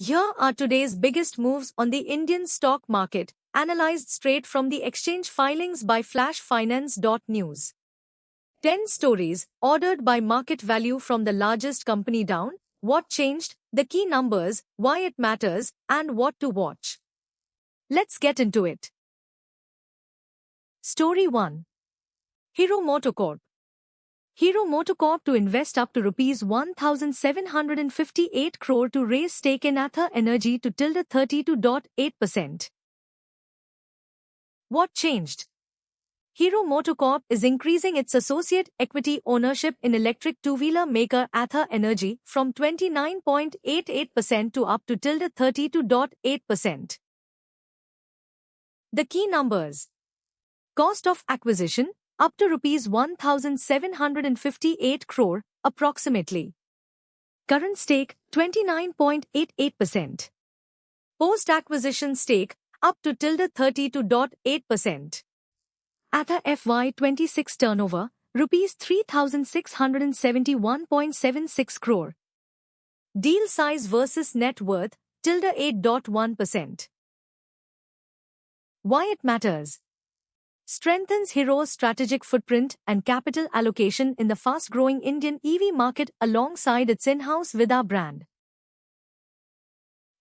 Here are today's biggest moves on the Indian stock market, analyzed straight from the exchange filings by flashfinance.news. 10 stories, ordered by market value from the largest company down, what changed, the key numbers, why it matters, and what to watch. Let's get into it. Story 1. Hero MotoCorp. Hero MotoCorp to invest up to Rs 1,758 crore to raise stake in Ather Energy to 32.8%. What changed? Hero MotoCorp is increasing its associate equity ownership in electric two-wheeler maker Ather Energy from 29.88% to up to 32.8%. The key numbers. Cost of acquisition, up to Rs 1,758 crore, approximately. Current stake, 29.88%. Post-acquisition stake, up to 32.8%. Ather FY26 turnover, Rs 3,671.76 crore. Deal size versus net worth, 8.1%. Why it matters? Strengthens Hero's strategic footprint and capital allocation in the fast-growing Indian EV market alongside its in-house Vida brand.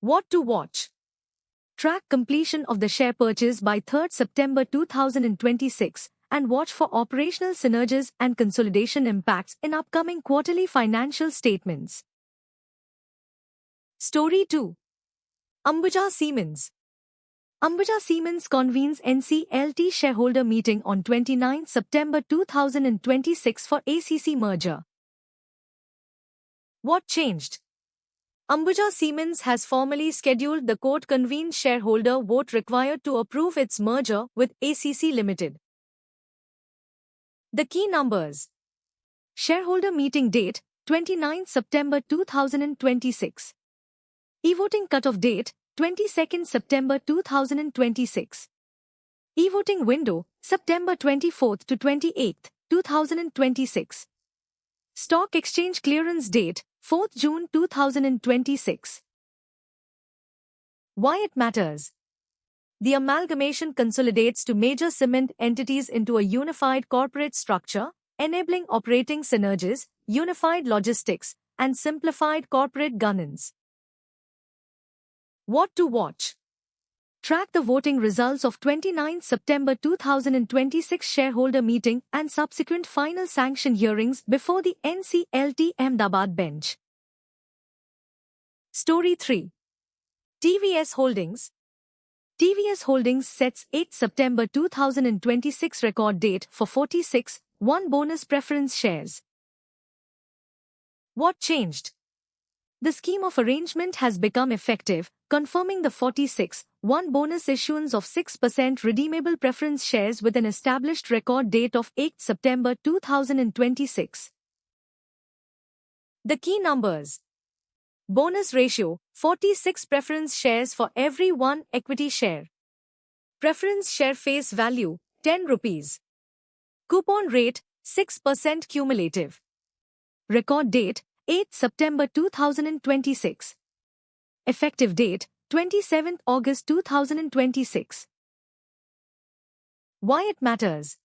What to watch? Track completion of the share purchase by 3rd September 2026 and watch for operational synergies and consolidation impacts in upcoming quarterly financial statements. Story 2. Ambuja Cements. Ambuja Cements convenes NCLT shareholder meeting on 29 September 2026 for ACC merger. What changed? Ambuja Cements has formally scheduled the court-convened shareholder vote required to approve its merger with ACC Limited. The key numbers. Shareholder meeting date, 29 September 2026. E-voting cutoff date, 22nd September 2026. E-voting window, September 24th to 28th, 2026. Stock exchange clearance date, 4th June 2026. Why it matters? The amalgamation consolidates two major cement entities into a unified corporate structure, enabling operating synergies, unified logistics, and simplified corporate governance. What to watch? Track the voting results of 29 September 2026 shareholder meeting and subsequent final sanction hearings before the NCLT Ahmedabad bench. Story 3. TVS Holdings. TVS Holdings sets 8 September 2026 record date for 46(1) bonus preference shares. What changed? The scheme of arrangement has become effective, confirming the 46(1) bonus issuance of 6% redeemable preference shares with an established record date of 8 September 2026. The key numbers. Bonus ratio, 46 preference shares for every 1 equity share. Preference share face value, 10 rupees. Coupon rate, 6% cumulative. Record date, 8 September 2026. Effective date, 27 August 2026. Why it matters?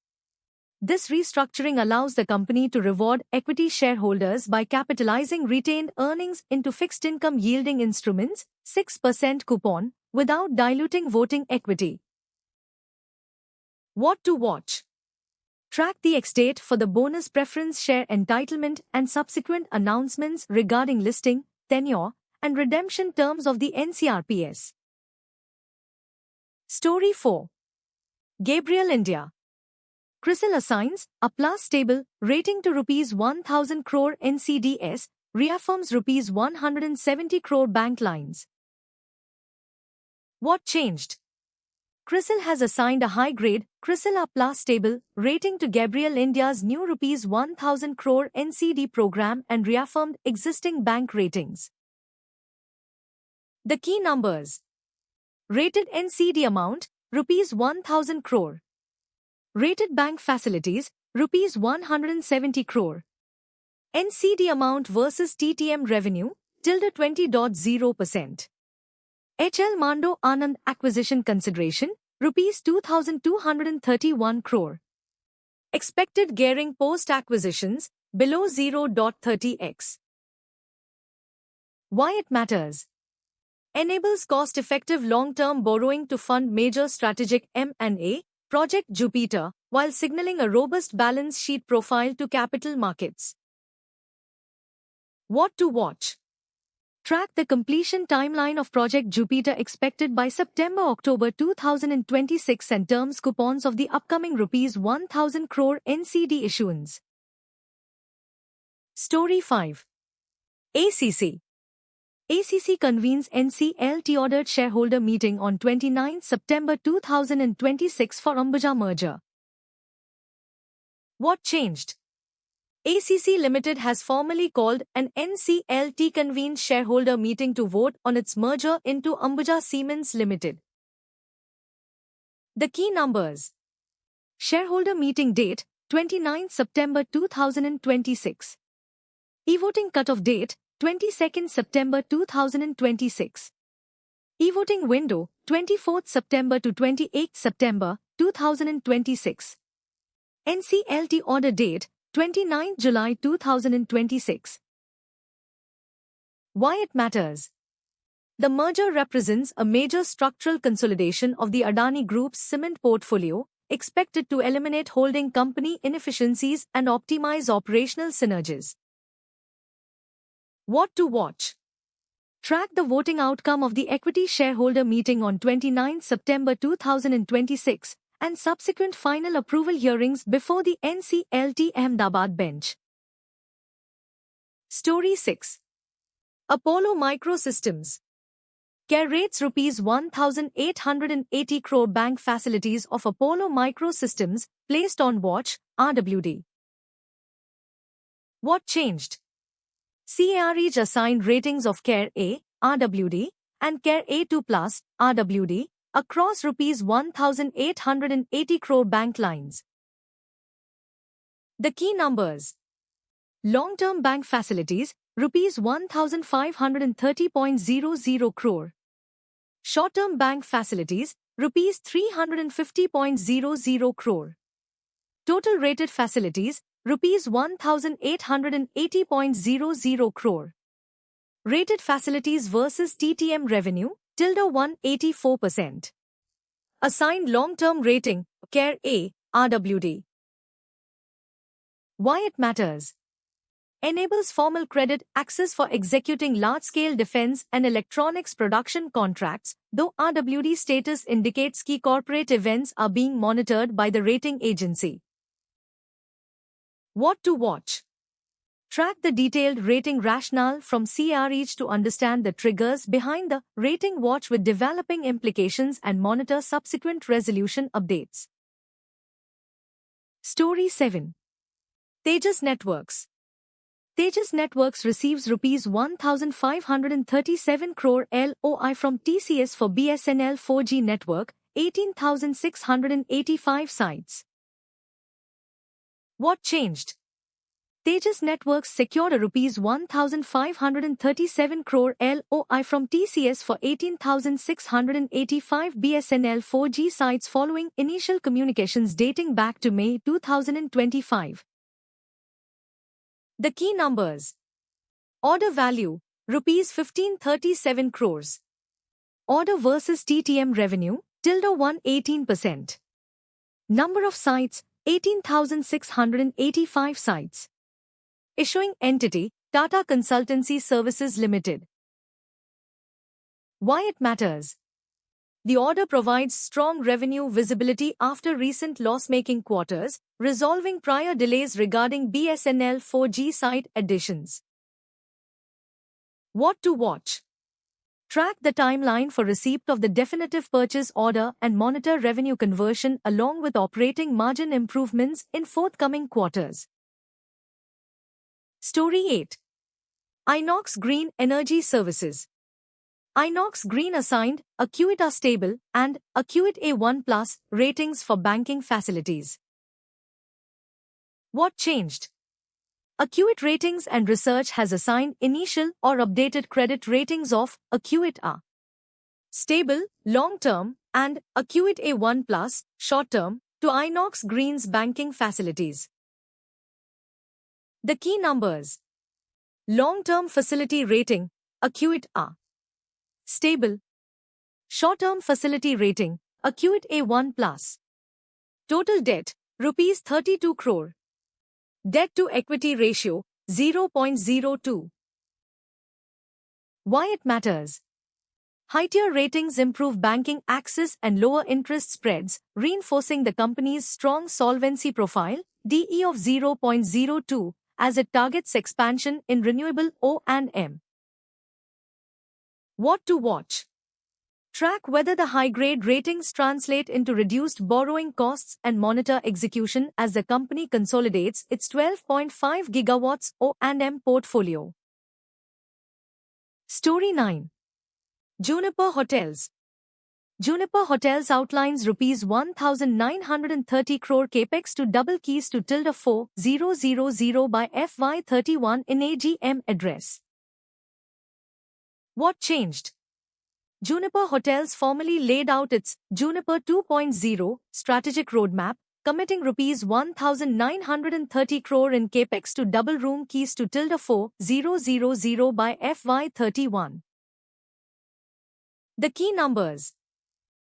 This restructuring allows the company to reward equity shareholders by capitalizing retained earnings into fixed income yielding instruments, 6% coupon, without diluting voting equity. What to watch? Track the ex-date for the bonus preference share entitlement and subsequent announcements regarding listing, tenure, and redemption terms of the NCRPS. Story 4. Gabriel India. CRISIL assigns A+ stable rating to Rs 1,000 crore NCDs, reaffirms Rs 170 crore bank lines. What changed? CRISIL has assigned a high-grade, CRISIL A+ stable rating to Gabriel India's new Rs 1,000 crore NCD program and reaffirmed existing bank ratings. The key numbers. Rated NCD amount, Rs 1,000 crore. Rated bank facilities, Rs 170 crore. NCD amount versus TTM revenue, 20.0%. HL Mando Anand acquisition consideration, Rs 2,231 crore. Expected gearing post-acquisitions, below 0.30x. Why it matters? Enables cost-effective long-term borrowing to fund major strategic M&A, Project Jupiter, while signaling a robust balance sheet profile to capital markets. What to watch? Track the completion timeline of Project Jupiter expected by September-October 2026 and terms coupons of the upcoming Rs 1,000 crore NCD issuance. Story 5. ACC. ACC convenes NCLT ordered shareholder meeting on 29 September 2026 for Ambuja merger. What changed? ACC Limited has formally called an NCLT convened shareholder meeting to vote on its merger into Ambuja Cements Limited. The key numbers. Shareholder meeting date, 29 September 2026. E-voting cutoff date, 22nd September 2026. E-voting window, 24th September to 28th September 2026. NCLT order date, 29 July 2026. Why it matters? The merger represents a major structural consolidation of the Adani Group's cement portfolio, expected to eliminate holding company inefficiencies and optimize operational synergies. What to watch? Track the voting outcome of the equity shareholder meeting on 29 September 2026 and subsequent final approval hearings before the NCLT Ahmedabad bench. Story 6. Apollo Microsystems. CARE rates Rs 1,880 crore bank facilities of Apollo Microsystems, placed on watch, RWD. What changed? CARE assigned ratings of CARE A, RWD, and CARE A2+, RWD, across Rs 1,880 crore bank lines. The key numbers. Long-term bank facilities, Rs 1,530.00 crore. Short-term bank facilities, Rs 350.00 crore. Total rated facilities, Rs 1,880.00 crore. Rated facilities versus TTM revenue, -184%. Assigned long-term rating, CARE A, RWD. Why it matters? Enables formal credit access for executing large-scale defense and electronics production contracts, though RWD status indicates key corporate events are being monitored by the rating agency. What to watch? Track the detailed rating rationale from CARE to understand the triggers behind the rating watch with developing implications and monitor subsequent resolution updates. Story 7. Tejas Networks. Tejas Networks receives Rs 1,537 crore LOI from TCS for BSNL 4G network, 18,685 sites. What changed? Tejas Networks secured a Rs 1,537 crore LOI from TCS for 18,685 BSNL 4G sites following initial communications dating back to May 2025. The key numbers. Order value, Rs 1537 crores. Order versus TTM revenue, -118%. Number of sites, 18,685 sites. Issuing entity, Tata Consultancy Services Limited. Why it matters? The order provides strong revenue visibility after recent loss-making quarters, resolving prior delays regarding BSNL 4G site additions. What to watch? Track the timeline for receipt of the definitive purchase order and monitor revenue conversion along with operating margin improvements in forthcoming quarters. Story 8. Inox Green Energy Services. Inox Green assigned Acuita Stable and Acuit A1+ ratings for banking facilities. What changed? Acuit Ratings and Research has assigned initial or updated credit ratings of Acuit A. Stable, long-term, and Acuit A1+, short-term, to Inox Green's banking facilities. The key numbers. Long-term facility rating, Acuit A. Stable. Short-term facility rating, Acuit A1+. Total debt, Rs 32 crore. Debt-to-equity ratio, 0.02. Why it matters? High-tier ratings improve banking access and lower interest spreads, reinforcing the company's strong solvency profile, DE of 0.02, as it targets expansion in renewable O&M. What to watch? Track whether the high-grade ratings translate into reduced borrowing costs and monitor execution as the company consolidates its 12.5 gigawatts O&M portfolio. Story 9. Juniper Hotels. Juniper Hotels outlines Rs 1,930 crore capex to double keys to ~4000 by FY31 in AGM address. What changed? Juniper Hotels formally laid out its Juniper 2.0 strategic roadmap, committing Rs 1,930 crore in capex to double room keys to ~4000 by FY31. The key numbers.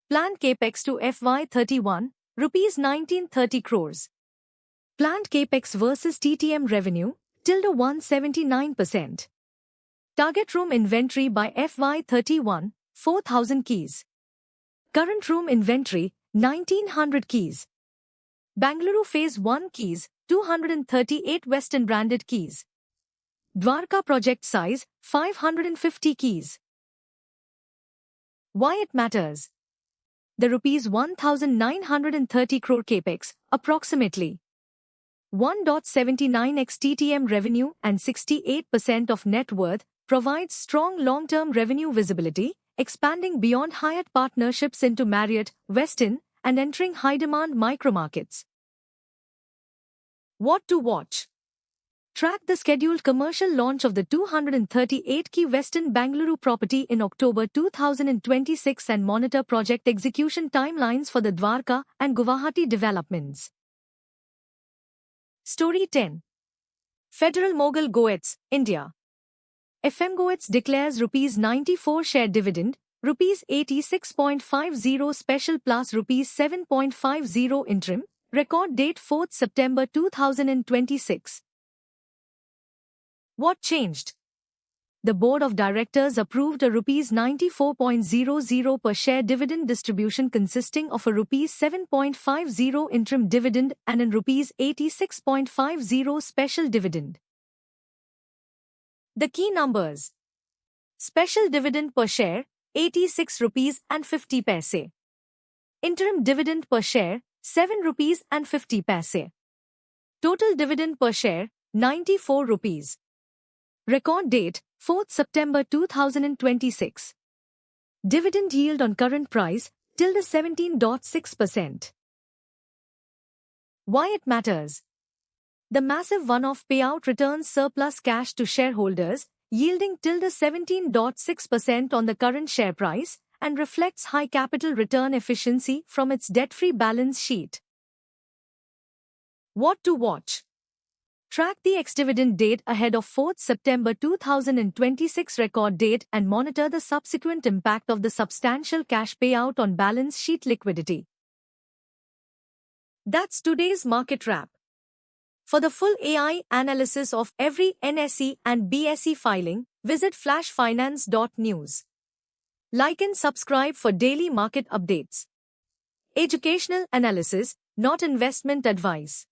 Planned capex to FY31, Rs 1930 crores. Planned capex versus TTM revenue, ~179%. Target room inventory by FY31, 4,000 keys. Current room inventory, 1,900 keys. Bangalore Phase 1 keys, 238 Western branded keys. Dwarka project size, 550 keys. Why it matters? The Rs 1,930 crore capex, approximately 1.79x TTM revenue and 68% of net worth, provides strong long-term revenue visibility, expanding beyond Hyatt partnerships into Marriott, Westin, and entering high-demand micromarkets. What to watch? Track the scheduled commercial launch of the 238-key Westin Bengaluru property in October 2026 and monitor project execution timelines for the Dwarka and Guwahati developments. Story 10. Federal Mogul Goets, India. FM Goets declares Rs 94 share dividend, Rs 86.50 special plus Rs 7.50 interim, record date 4th September 2026. What changed? The Board of Directors approved a Rs 94.00 per share dividend distribution consisting of a Rs 7.50 interim dividend and an Rs 86.50 special dividend. The key numbers. Special dividend per share, 86 rupees and 50 paise. Interim dividend per share, 7 rupees and 50 paise. Total dividend per share, 94 rupees. Record date, 4th September 2026. Dividend yield on current price, ~17.6%. Why it matters? The massive one-off payout returns surplus cash to shareholders, yielding ~17.6% on the current share price, and reflects high capital return efficiency from its debt-free balance sheet. What to watch? Track the ex-dividend date ahead of 4th September 2026 record date and monitor the subsequent impact of the substantial cash payout on balance sheet liquidity. That's today's market wrap. For the full AI analysis of every NSE and BSE filing, visit flashfinance.news. Like and subscribe for daily market updates. Educational analysis, not investment advice.